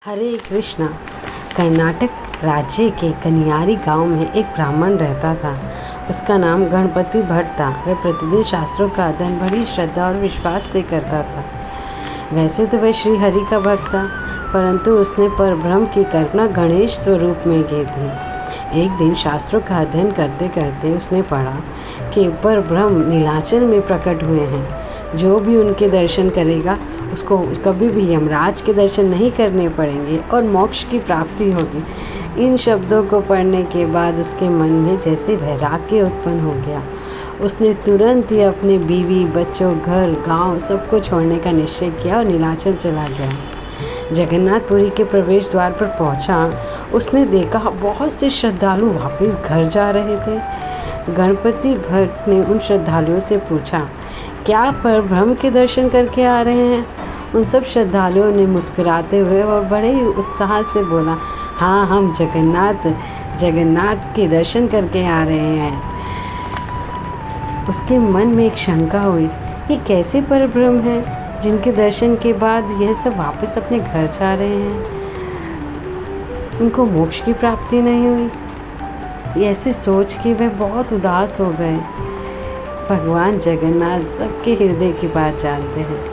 हरे कृष्णा। कर्नाटक राज्य के कनियारी गांव में एक ब्राह्मण रहता था। उसका नाम गणपति भट्ट था। वह प्रतिदिन शास्त्रों का अध्ययन बड़ी श्रद्धा और विश्वास से करता था। वैसे तो वह श्री हरि का भक्त था, परंतु उसने परब्रह्म की कल्पना गणेश स्वरूप में की थी। एक दिन शास्त्रों का अध्ययन करते करते उसने पढ़ा कि परब्रह्म नीलाचल में प्रकट हुए हैं। जो भी उनके दर्शन करेगा उसको कभी भी यमराज के दर्शन नहीं करने पड़ेंगे और मोक्ष की प्राप्ति होगी। इन शब्दों को पढ़ने के बाद उसके मन में जैसे वैराग्य उत्पन्न हो गया। उसने तुरंत ही अपने बीवी, बच्चों, घर, गांव सबको छोड़ने का निश्चय किया और नीलाचल चला गया। जगन्नाथपुरी के प्रवेश द्वार पर पहुंचा। उसने देखा बहुत से श्रद्धालु वापस घर जा रहे थे। गणपति भट्ट ने उन श्रद्धालुओं से पूछा, क्या परब्रह्म के दर्शन करके आ रहे हैं? उन सब श्रद्धालुओं ने मुस्कुराते हुए और बड़े ही उत्साह से बोला, हाँ, हम जगन्नाथ के दर्शन करके आ रहे हैं। उसके मन में एक शंका हुई, ये कैसे परब्रह्म हैं जिनके दर्शन के बाद यह सब वापस अपने घर जा रहे हैं? उनको मोक्ष की प्राप्ति नहीं हुई। ऐसे सोच के वह बहुत उदास हो गए। भगवान जगन्नाथ सबके हृदय की बात जानते हैं।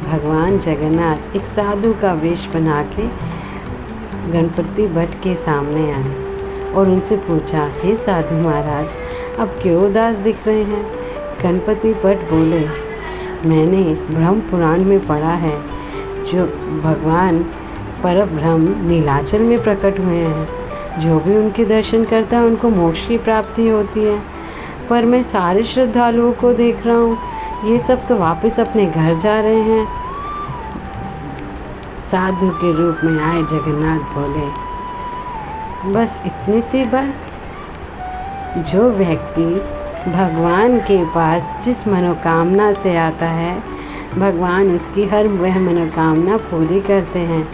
भगवान जगन्नाथ एक साधु का वेश बना के गणपति भट्ट के सामने आए और उनसे पूछा, हे साधु महाराज, अब क्यों उदास दिख रहे हैं? गणपति भट्ट बोले, मैंने ब्रह्म पुराण में पढ़ा है जो भगवान परब्रह्म नीलाचल में प्रकट हुए हैं। जो भी उनके दर्शन करता है उनको मोक्ष की प्राप्ति होती है। पर मैं सारे श्रद्धालुओं को देख रहा हूँ, ये सब तो वापस अपने घर जा रहे हैं। साधु के रूप में आए जगन्नाथ बोले, बस इतनी सी बात। जो व्यक्ति भगवान के पास जिस मनोकामना से आता है, भगवान उसकी हर वह मनोकामना पूरी करते हैं।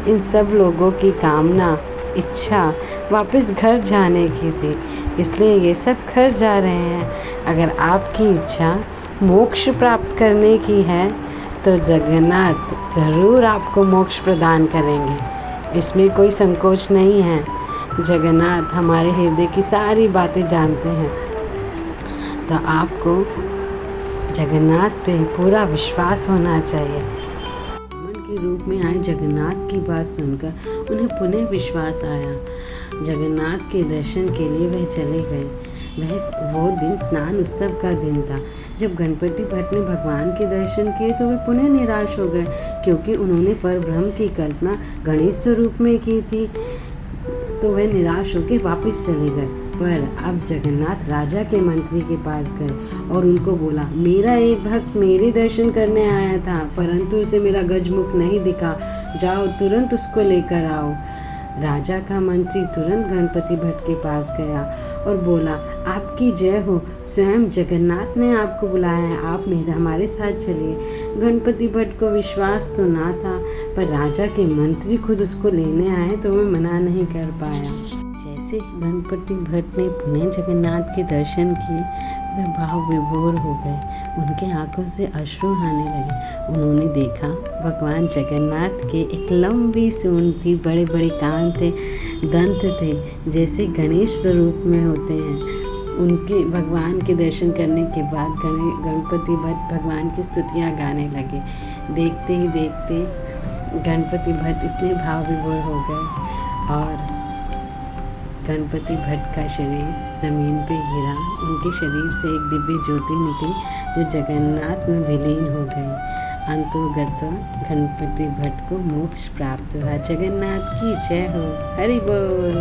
इन सब लोगों की कामना, इच्छा वापस घर जाने की थी, इसलिए ये सब घर जा रहे हैं। अगर आपकी इच्छा मोक्ष प्राप्त करने की है तो जगन्नाथ ज़रूर आपको मोक्ष प्रदान करेंगे। इसमें कोई संकोच नहीं है। जगन्नाथ हमारे हृदय की सारी बातें जानते हैं। तो आपको जगन्नाथ पे पूरा विश्वास होना चाहिए। मन के रूप में आए जगन्नाथ की बात सुनकर उन्हें पुनः विश्वास आया। जगन्नाथ के दर्शन के लिए वह चले गए। वो दिन स्नान उत्सव का दिन था। जब गणपति भट्ट ने भगवान के दर्शन किए तो वे पुनः निराश हो गए, क्योंकि उन्होंने परब्रह्म की कल्पना गणेश स्वरूप में की थी। तो वे निराश होकर वापस चले गए। पर अब जगन्नाथ राजा के मंत्री के पास गए और उनको बोला, मेरा एक भक्त मेरे दर्शन करने आया था, परंतु उसे मेरा गजमुख नहीं दिखा। जाओ, तुरंत उसको लेकर आओ। राजा का मंत्री तुरंत गणपति भट्ट के पास गया और बोला, आपकी जय हो, स्वयं जगन्नाथ ने आपको बुलाया है, आप हमारे साथ चलिए। गणपति भट्ट को विश्वास तो ना था, पर राजा के मंत्री खुद उसको लेने आए तो वह मना नहीं कर पाया। जैसे गणपति भट्ट ने पुनः जगन्नाथ के दर्शन किए, वह भाव विभोर हो गए। उनके आंखों से अश्रु आने लगे। उन्होंने देखा भगवान जगन्नाथ के एक लंबी सूंड थी, बड़े बड़े कान थे, दंत थे, जैसे गणेश स्वरूप में होते हैं। उनके भगवान के दर्शन करने के बाद गणपति भट्ट भगवान की स्तुतियाँ गाने लगे। देखते ही देखते गणपति भट्ट इतने भाव विभोर हो गए और गणपति भट्ट का शरीर ज़मीन पे गिरा। उनके शरीर से एक दिव्य ज्योति निकली जो जगन्नाथ में विलीन हो गई। अंतोगत्वा गणपति भट्ट को मोक्ष प्राप्त हुआ। जगन्नाथ की जय हो। हरि बोल।